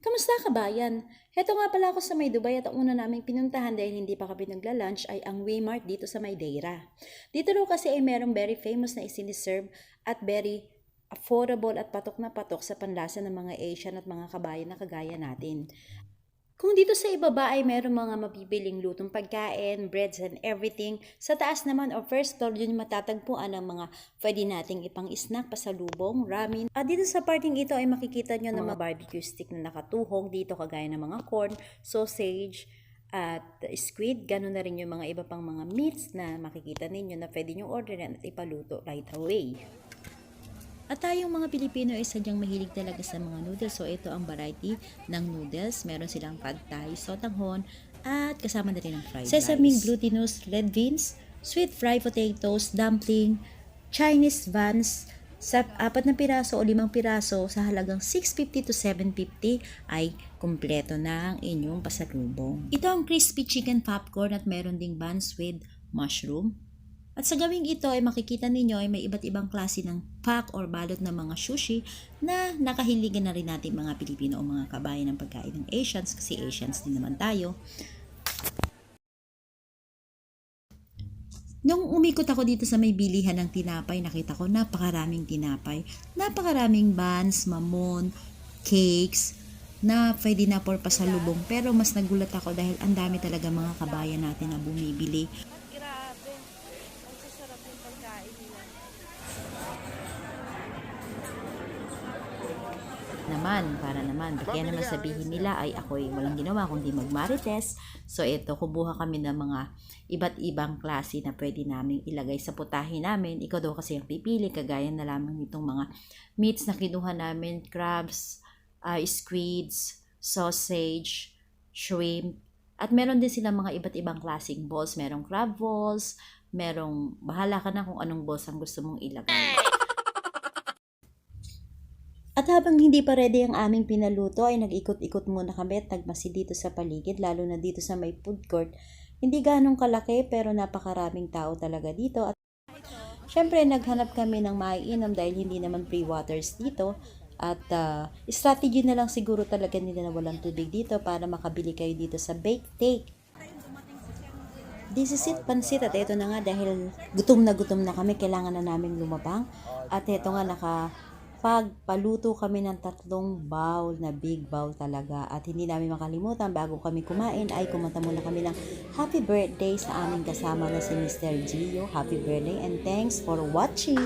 Kamusta kabayan? Heto nga pala ako sa May Dubai at ang una naming pinuntahan dahil hindi pa kami nagla-lunch ay ang Waymart dito sa Maydeira. Dito raw kasi ay merong very famous na isiniserve at very affordable at patok na patok sa panlasa ng mga Asian at mga kabayan na kagaya natin. Kung dito sa ibaba ay meron mga mabibiling lutong pagkain, breads and everything, sa taas naman o first floor yun yung matatagpuan ang mga pwede nating ipang snack, pasalubong, ramen. At dito sa parting ito ay makikita nyo ng mga barbecue stick na nakatuhong dito kagaya ng mga corn, sausage, at squid. Ganun na rin yung mga iba pang mga meats na makikita ninyo na pwede nyo orderin at ipaluto right away. At tayong mga Pilipino ay sadyang mahilig talaga sa mga noodles. So ito ang variety ng noodles. Meron silang pad thai, sotanghon, at kasama na rin ang fried sesame, rice. Glutinous, red beans, sweet fried potatoes, dumpling, Chinese buns, sa 4 na piraso o 5 piraso sa halagang 650 to 750 ay kumpleto na ang inyong pasalubong. Ito ang crispy chicken popcorn at meron ding buns with mushroom. At sa gawing ito ay makikita ninyo ay may iba't ibang klase ng pack or balot ng mga sushi na nakahiligan na rin natin mga Pilipino o mga kabayan ng pagkain ng Asians kasi Asians din naman tayo. Nung umikot ako dito sa may bilihan ng tinapay, nakita ko napakaraming tinapay, napakaraming buns, mamon, cakes, na pwede na for pasalubong. Pero mas nagulat ako dahil ang dami talaga mga kabayan natin na bumibili. Grabe. Ang sasarap yung pagkain nila. Para naman, kaya naman sabihin nila ay ako'y walang ginawa kundi magmarites. So ito, kubuha kami ng mga iba't ibang klase na pwede namin ilagay sa putahe namin. Ikaw daw kasi ang pipili, kagaya na lamang nitong mga meats na kinuha namin, crabs, squids, sausage, shrimp, at meron din silang mga iba't ibang klaseng balls. Merong crab balls, merong bahala ka na kung anong balls ang gusto mong ilagay. At habang hindi pa ready ang aming pinaluto ay nag-ikot-ikot muna kami at nagmasid dito sa paligid, lalo na dito sa may food court. Hindi ganong kalaki pero napakaraming tao talaga dito. At syempre naghanap kami ng maiinom dahil hindi naman free waters dito. At strategy na lang siguro talaga nila na walang tubig dito para makabili kayo dito sa Bake Take. This is it, pansit. At ito na nga dahil gutom na kami, kailangan na namin lumabang. At ito nga pagpaluto kami ng 3 bowl na big bowl talaga. At hindi namin makalimutan, bago kami kumain ay kumanta muna kami ng happy birthday sa aming kasama na si Mr. Gio. Happy birthday and thanks for watching!